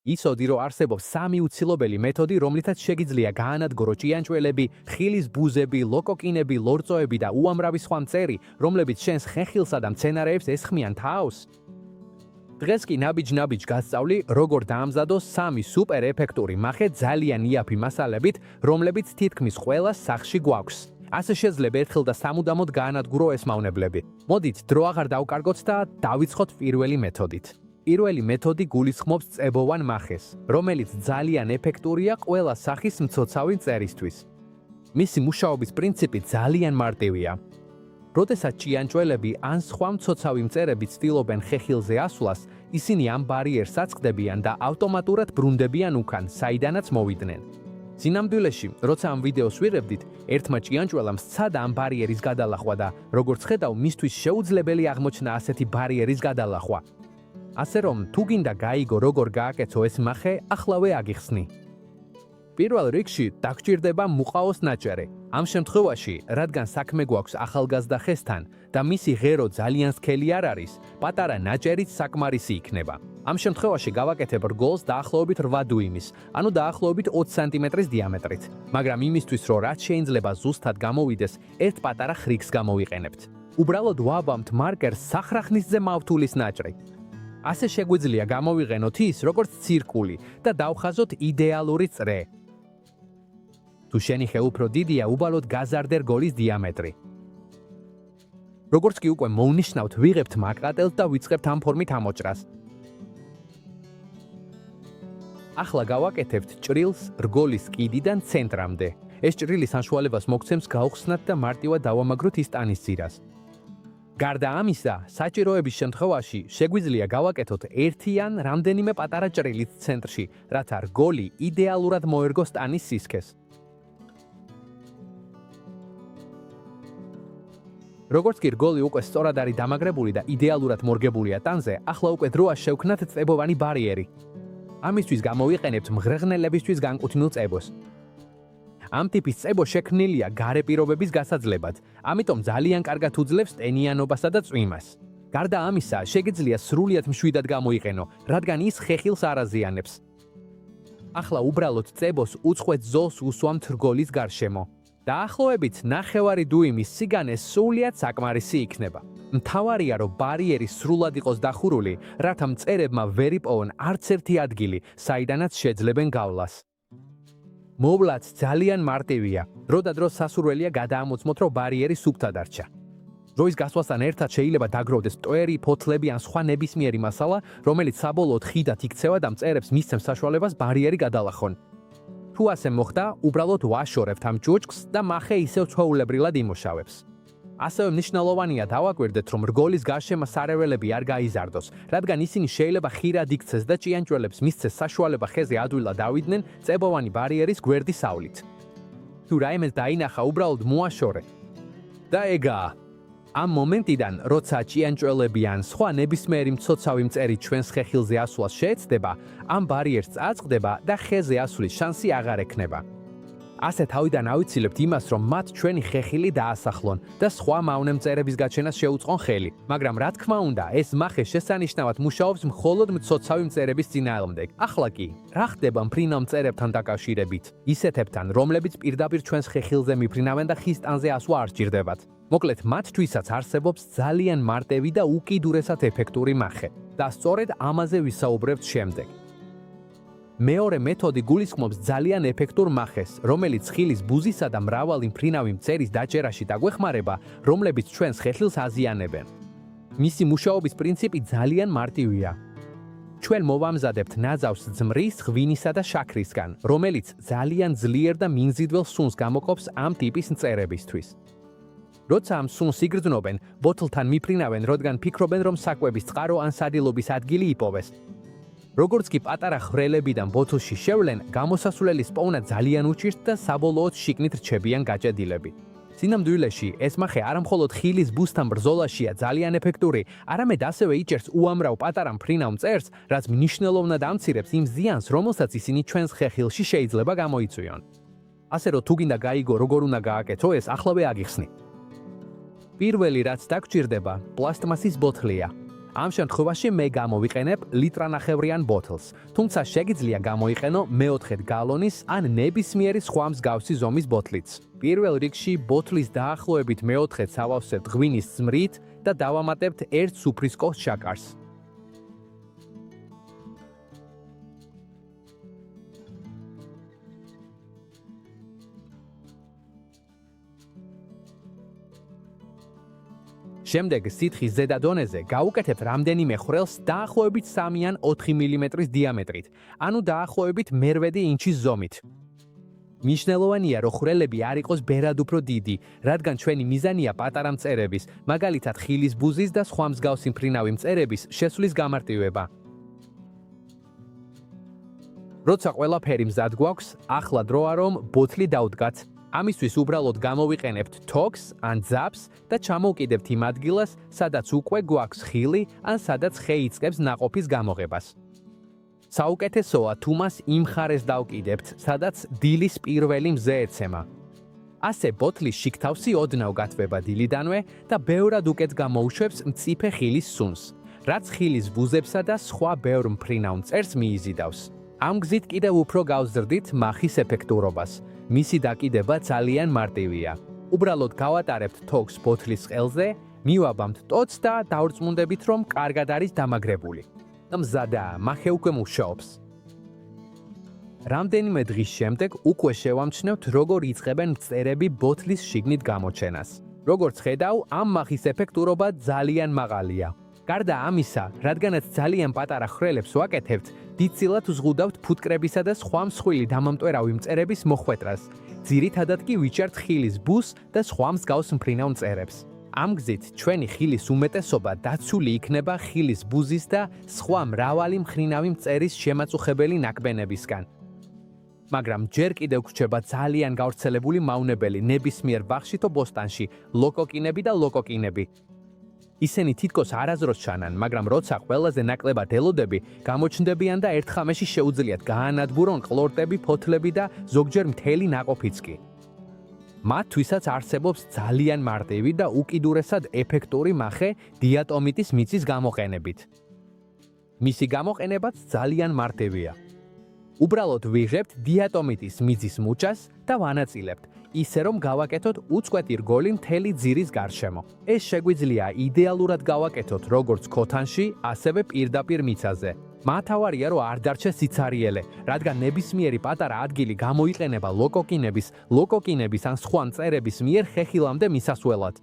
იცოდი, რომ არსებობს სამი უცილობელი მეთოდი, რომლითაც შეგიძლია გაანადგურო ჭიანჭველები, ხილის ბუზები, ლოკოკინები, ლორწოები და უამრავი სხვა მწერი, რომლებიც შენს ხეხილსა და მცენარეებს ესხმიან თავს. დღეს კი ნაბიჯ-ნაბიჯ გასწავლი, როგორ დაამზადო სამი სუპერ ეფექტური მახე ძალიან იაფი მასალებით, რომლებიც თითქმის ყველა სახლში გვაქვს. ასე შეძლებ ერთხელ და სამუდამოდ გაანადგურო ეს მავნებლები. მოდით, დრო აღარ დავკარგოთ და დავიწყოთ პირველი მეთოდით. პირველი მეთოდი გულისხმობს წებოვან მახეს, რომელიც ძალიან ეფექტურია ყველა სახის მცოცავი მწერისთვის. მისი მუშაობის პრინციპი ძალიან მარტივია. როდესაც ჭიანჭველები ან სხვა მცოცავი მწერები ცდილობენ ხეხილზე ასვლას, ისინი ამ ბარიერს აწყდებიან და ავტომატურად ბრუნდებიან უკან, საიდანაც მოვიდნენ. სინამდვილეში, როცა ამ ვიდეოს ვიღებდით, ერთმა ჭიანჭველამ სცადა ამ ბარიერის გადალახვა და, როგორც ხედავ, მისთვის შეუძლებელი აღმოჩნდა ასეთი ბარიერის გადალახვა. ასე რომ, თუ გინდა გაიგო როგორ გააკეთო ეს მახე, ახლავე აგიხსნი. პირველ რიგში დაგჭირდება მუყაოს ნაჭერი. ამ შემთხვევაში, რადგან საქმე გვაქვს ახალგაზრდა ხესთან და მისი ღერო ძალიან სქელი არ არის, პატარა ნაჭერიც საკმარისი იქნება. ამ შემთხვევაში გავაკეთებ რგოლს დაახლოებით 8 დუიმის, ანუ დაახლოებით 20 სანტიმეტრის დიამეტრით, მაგრამ იმისთვის, რომ რაც შეიძლება ზუსტად გამოვიდეს, ერთ პატარა ხრიგს გამოვიყენებთ. უბრალოდ ვაბამთ მარკერს სახრახნისზე მავთულის ნაჭრი. ასე შეგვიძლია გამოვიყენოთ ის, როგორც ცირკული და დავხაზოთ იდეალური წრე. თუ შენი ხე უფრო დიდია, უბალოდ გაზარდე რგოლის დიამეტრი. როგორც კი უკვე მოვნიშნავთ, ვიღებთ მაკრატელს და ვიწყებთ ამ ფორმით ამოჭრას. ახლა გავაკეთებთ ჭრილს რგოლის კიდიდან ცენტრამდე. ეს ჭრილი საშუალებას მოგცემს გაუხსნათ და მარტივად დავამაგროთ ის ტანის ძირას. გარდა ამისა, საჭიროების შემთხვევაში შეგვიძლია გავაკეთოთ ერთი ან რამდენიმე პატარა ჭრილით ცენტრში, რათა რგოლი იდეალურად მოერგოს ტანის სისქეს. როგორც კი რგოლი უკვე სწორად არის დამაგრებული და იდეალურად მორგებულია ტანზე, ახლა უკვე დროა შევქნათ წებოვანი ბარიერი. ამისთვის გამოვიყენებთ მღრღნელებისთვის განკუთვნილ წებოს. ამ ტიპის წებო შექმნილია გარე პირობების გასაძლებად, ამიტომ ძალიან კარგად უძლებს ტენიანობასა და წვიმას. გარდა ამისა, შეგიძლია სრულიად მშვიდად გამოიყენო, რადგან ის ხეხილს არ აზიანებს. ახლა უბრალოდ წებოს უწყვეტ ზოლს უსვამთ რგოლის გარშემო. დაახლოებით 9 დუიმის სიგანე სრულიად საკმარისი იქნება. მთავარია, რომ ბარიერი სრულად იყოს დახურული, რათა მწერებმა ვერ იპოვონ არც ერთი ადგილი, საიდანაც შეძლებენ გავლას. მოვლაც ძალიან მარტივია. დრო და დრო სასურველია გადაამოწმოთ, რომ ბარიერი სუფთა დარჩა. დროის გასვლასთან ერთად შეიძლება დაგროვდეს ტვერი, ფოთლები ან სხვა ნებისმიერი მასალა, რომელიც საბოლოოდ ხიდად იქცევა და მწერებს მისცემს საშუალებას ბარიერი გადალახონ. თუ ასე მოხდა, უბრალოდ ვაშორებთ ამ ჯოჯკს და მახე ისევ ჩვეულებრივად იმუშავებს. ასევე მნიშვნელოვანია დავაკვირდეთ, რომ რგოლის გარშემო სარეველები არ გაიზარდოს, რადგან ისინი შეიძლება ხირად იქცეს და ჭიანჭველებს მისცეს საშუალება ხეზე ადვილად დავიდნენ წებოვანი ბარიერის გვერდის სავლით. თუ რაიმეს დაინახა, უბრალოდ მოაშორე. და ეგაა. ამ მომენტიდან, როცა ჭიანჭველები ან სხვა ნებისმიერი მცოცავი მწერი ჩვენს ხეხილზე ასვლას შეეცდება, ამ ბარიერს წაწყდება და ხეზე ასვლის შანსი აღარ ექნება. ასე თავიდან ავიცილებთ იმას, რომ მათ ჩვენი ხეხილი დაასახლონ და სხვა მავნე მწერების გაჩენას შეუწყონ ხელი, მაგრამ რა თქმა უნდა, ეს მახე შესანიშნავად მუშაობს მხოლოდ მცოცავი მწერების წინააღმდეგ. ახლა კი, რა ხდება მფრინავ მწერებთან დაკავშირებით? ისეთებთან, რომლებიც პირდაპირ ჩვენს ხეხილზე მიფრინავენ და ხის ტანზე ასვლა არ სჭირდებათ. მოკლედ, მათთვისაც არსებობს ძალიან მარტივი და უკიდურესად ეფექტური მახე და სწორედ ამაზე ვისაუბრებთ შემდეგ. მეორე მეთოდი გულისხმობს ძალიან ეფექტურ მახეს, რომელიც ხილის ბუზისა და მრავალი მფრინავი მწერის დაჭერაში დაგვეხმარება, რომლებიც ჩვენს ხეხილს აზიანებენ. მისი მუშაობის პრინციპი ძალიან მარტივია. ჩვენ მოვამზადებთ ნაძავს ძმრის, ღვინისა და შაქრისგან, რომელიც ძალიან ძლიერ და მიმზიდველ სუნს გამოყოფს ამ ტიპის მწერებისთვის. როცა ამ სუნს იგრძნობენ, ბოთლთან მიფრინავენ, რადგან ფიქრობენ, რომ საკვების წყარო ან სადილობის ადგილი იპოვეს. როგორც კი პატარა ხრელებიდან ბოთლში შევლენ, გამოსასვლელის პოვნა ძალიან უჭირთ და საბოლოოდ შიგნით რჩებიან გაჭედილები. სინამდვილეში, ეს მახე არა მხოლოდ ხილის ბუსთან ბრძოლაშია ძალიან ეფექტური, არამედ ასევე იჭერს უამრავ პატარა მფრინავ მწერს, რაც მნიშვნელოვნად ამცირებს იმ ზიანს, რომელსაც ისინი ჩვენს ხეხილში შეიძლება გამოიწვიონ. ასე რომ თუ გინდა გაიგო როგორ უნდა გააკეთო ეს, ახლავე აგიხსნი. პირველი რაც დაგჭირდება, პლასტმასის ბოთლია. ამ შემთხვევაში მე გამოვიყენებ ლიტრანახევრიან ბოთლს, თუმცა შეგიძლია გამოიყენო მეოთხედ გალონის ან ნებისმიერი სხვა მსგავსი ზომის ბოთლიც. პირველ რიგში ბოთლის დაახლოებით მეოთხედს ავავსებთ ღვინის ზმრით და დავამატებთ 1 სუფრისკოს შაკარს. შემდეგ სითხის ზედა დონეზე გავუკეთებთ რამდენიმე ხვრელს დაახლოებით 3 ან 4 მმ-ის დიამეტრით, ანუ დაახლოებით მერვედი ინჩის ზომით. მნიშვნელოვანია, რომ ხვრელები არ იყოს ბერად უფრო დიდი, რადგან ჩვენი მიზანია პატარა მწერების, მაგალითად ხილის ბუზის და სხვა მსგავსი მფრინავი მწერების შესვლის გამარტივება. როცა ყველაფერი მზად გვაქვს, ახლა დროა რომ ბოთლი დავდგათ. ამისთვის უბრალოდ გამოვიყენებთ თოქს ან ძაბს და ჩამოვკიდებთ იმ ადგილას, სადაც უკვე გვაქვს ხილი ან სადაც ხე იწყებს ნაყოფის გამოღებას. საუკეთესოა თუ მას იმ მხარეს დავკიდებთ, სადაც დილის პირველი მზე ეცემა. ასე ბოთლის შიგთავსი ოდნავ გათბება დილიდანვე და ბევრად უკეთ გამოუშვებს მწიფე ხილის სუნს, რაც ხილის ბუზებსა და სხვა ბევრ მფრინავ მწერს მიიზიდავს. ამ გზით კიდევ უფრო გავზრდით მახის ეფექტურობას. მისი დაკიდება ძალიან მარტივია. უბრალოდ გავატარებთ თოქს ბოთლის ყელზე, მივაბამთ ტოტს და დავრწმუნდებით, რომ კარგად არის დამაგრებული. მზადაა, მახე უკვე მუშაობს. რამდენიმე დღის შემდეგ უკვე შევამჩნევთ, როგორ იწყებენ მწერები ბოთლის შიგნით გამოჩენას. როგორც ხედავ, ამ მახის ეფექტურობა ძალიან მაღალია. გარდა ამისა, რადგანაც ძალიან პატარა ხვრელებს ვაკეთებთ, დიდწილად ვზღუდავთ ფუტკრებისა და სხვა მსხვილი დამამტვერავი მწერების მოხვედრას. ძირითადად კი ვიჭერთ ხილის ბუს და სხვა მსგავს მფრინავ მწერებს. ამ გზით ჩვენი ხილის უმეტესობა დაცული იქნება ხილის ბუზის და სხვა მრავალი მფრინავი მწერის შემაწუხებელი ნაკბენებისგან. მაგრამ ჯერ კიდევ გვრჩება ძალიან გავრცელებული მავნებელი ნებისმიერ ბაღში თუ ბოსტანში, ლოკოკინები და ლოკოკინები. ისინი თითქოს არასდროს ჩანან, მაგრამ როცა ყველაზე ნაკლებად ელოდები, გამოჩნდებიან და ერთ ხამეში შეუძლიათ გაანადგურონ ყლორტები, ფოთლები და ზოგჯერ მთელი ნაყოფიც კი. მათთვისაც არსებობს ძალიან მარტივი და უკიდურესად ეფექტური მახე დიატომიტის მიწის გამოყენებით. მისი გამოყენებაც ძალიან მარტივია. უბრალოდ ვიღებთ დიატომიტის მიწის მუჭას და ვანაწილებთ, ისე რომ გავაკეთოთ უწყვეტი რგოლი მთელი ძირის გარშემო. ეს შეგვიძლია იდეალურად გავაკეთოთ როგორც ქოთანში, ასევე პირდაპირ მიწაზე. მათავარია, რომ არ დარჩეს სიცარიელე, რადგან ნებისმიერი პატარა ადგილი გამოიყენება ლოკოკინების ან სხვა მწერების მიერ ხეხილამდე მისასვლელად.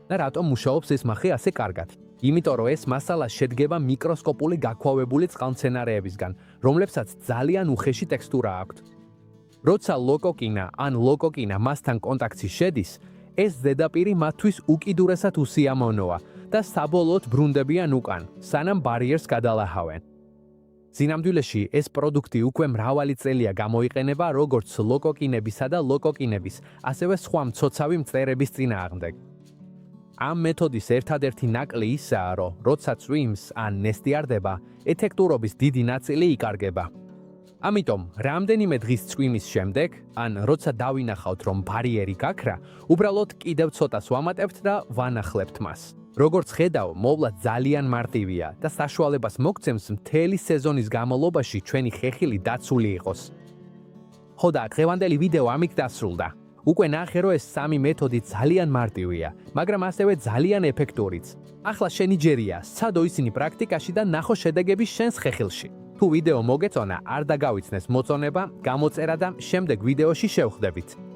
და რატომ მუშაობს ეს მახე ასე კარგად? იმიტომ რომ ეს მასალა შედგება მიკროსკოპული გაქვავებული წყალმცენარეებისგან, რომლებსაც ძალიან უხეში ტექსტურა აქვთ. როცა ლოკოკინა ან ლოკოკინა მასთან კონტაქტში შედის, ეს ზედაპირი მათთვის უკიდურესად უსიამოვნოა და საბოლოოდ ბრუნდებიან უკან, სანამ ბარიერს გადალაჰავენ. სინამდვილეში ეს პროდუქტი უკვე მრავალი წელია გამოიყენება როგორც ლოკოკინებისა და ლოკოკინების, ასევე სხვა მცოცავი მწერების წინააღმდეგ. ამ მეთოდის ერთადერთი ნაკლი ისაა, რომ როცა წვიმს ან ნესტიარდება, ეფექტურობის დიდი ნაწილი იკარგება. ამიტომ, რამდენიმე დღის წვიმის შემდეგ, ან როცა დავინახავთ, რომ ბარიერი გაქრა, უბრალოდ კიდევ ცოტას ვამატებთ და ვანახლებთ მას. როგორც ხედავ, მოვლა ძალიან მარტივია და საშუალებას მოგცემს მთელი სეზონის განმავლობაში ჩვენი ხეხილი დაცული იყოს. ხო და დღევანდელი ვიდეო ამით დასრულდა. უკვე ნახე, რომ ეს სამი მეთოდი ძალიან მარტივია, მაგრამ ასევე ძალიან ეფექტურიც. ახლა შენი ჯერია, სცადო ისინი პრაქტიკაში და ნახო შედეგები შენს ხეხილში. თუ ვიდეო მოგეწონა, არ დაგავიცნეს მოწონება, გამოწერა და შემდეგ ვიდეოში შევხვდებით.